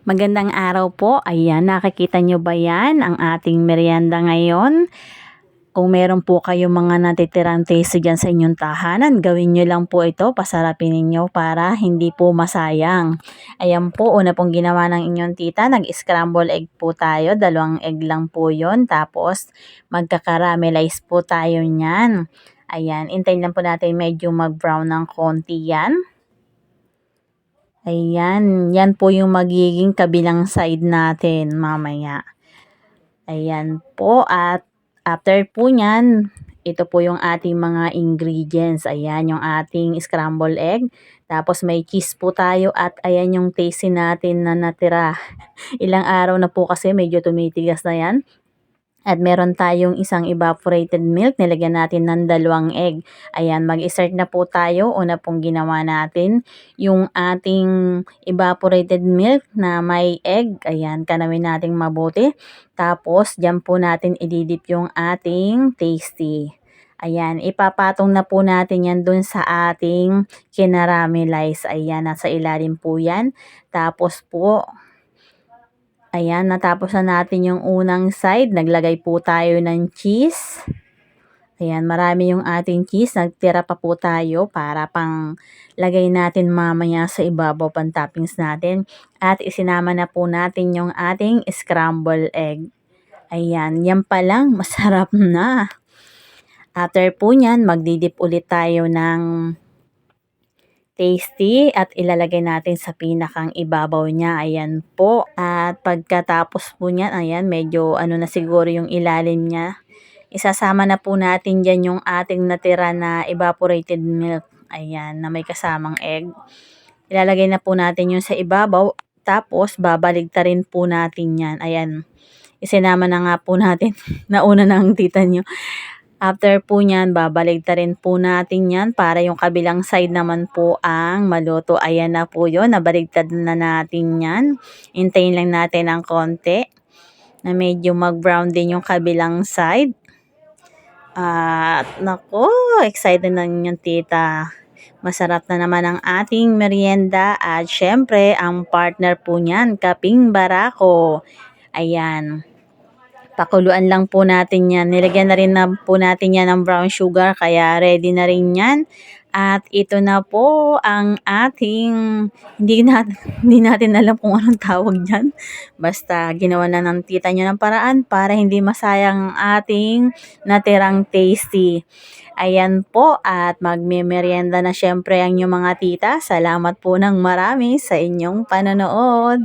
Magandang araw po. Ayan, nakikita nyo ba yan? Ang ating merienda ngayon. Kung meron po kayong mga natitirang taste dyan sa inyong tahanan, gawin nyo lang po ito, pasarapin ninyo para hindi po masayang. Ayan po, una pong ginawa ng inyong tita, nag-scramble egg po tayo, 2 egg lang po yon. Tapos, magka-caramelize po tayo nyan. Ayan, intayin lang po natin medyo mag-brown ng konti yan. Ayan, yan po yung magiging kabilang side natin mamaya. Ayan po, at after po nyan, ito po yung ating mga ingredients. Ayan, yung ating scrambled egg. Tapos may cheese po tayo at ayan yung tasty natin na natira. Ilang araw na po kasi medyo tumitigas na yan. At meron tayong isang evaporated milk, nilagyan natin ng 2 egg. Ayan, mag-start na po tayo. Una pong ginawa natin, yung ating evaporated milk na may egg. Ayan, kanawin natin mabuti. Tapos, dyan po natin ididip yung ating tasty. Ayan, ipapatong na po natin yan dun sa ating kinaramelize. Ayan, nasa ilalim po yan. Tapos po, ayan, natapos na natin yung unang side. Naglagay po tayo ng cheese. Ayan, marami yung ating cheese. Nagtira pa po tayo para pang lagay natin mamaya sa ibabaw pang toppings natin. At isinama na po natin yung ating scrambled egg. Ayan, yan pa lang, masarap na. After po nyan, magdidip ulit tayo ng tasty at ilalagay natin sa pinakang ibabaw niya. Ayan po. At pagkatapos po niyan, ayan, medyo ano na siguro yung ilalim niya. Isasama na po natin dyan yung ating natira na evaporated milk. Ayan, na may kasamang egg. Ilalagay na po natin yung sa ibabaw. Tapos, babaligtarin po natin yan. Ayan, isinama na nga po natin. Nauna na ang tita nyo. After po nyan, babaligtarin po natin yan para yung kabilang side naman po ang maluto. Ayan na po yun, nabaligtad na natin yan. Hintayin lang natin ang konti na medyo mag-brown din yung kabilang side. At nako, excited na yung tita. Masarap na naman ang ating merienda at syempre ang partner po niyan, kaping barako. Ayan. Pakuluan lang po natin yan. Nilagyan na rin na po natin yan ng brown sugar kaya ready na rin yan. At ito na po ang ating, hindi natin alam kung anong tawag dyan. Basta ginawa na ng tita nyo ng paraan para hindi masayang ating natirang tasty. Ayan po, at magme-merienda na syempre ang inyong mga tita. Salamat po ng marami sa inyong panonood.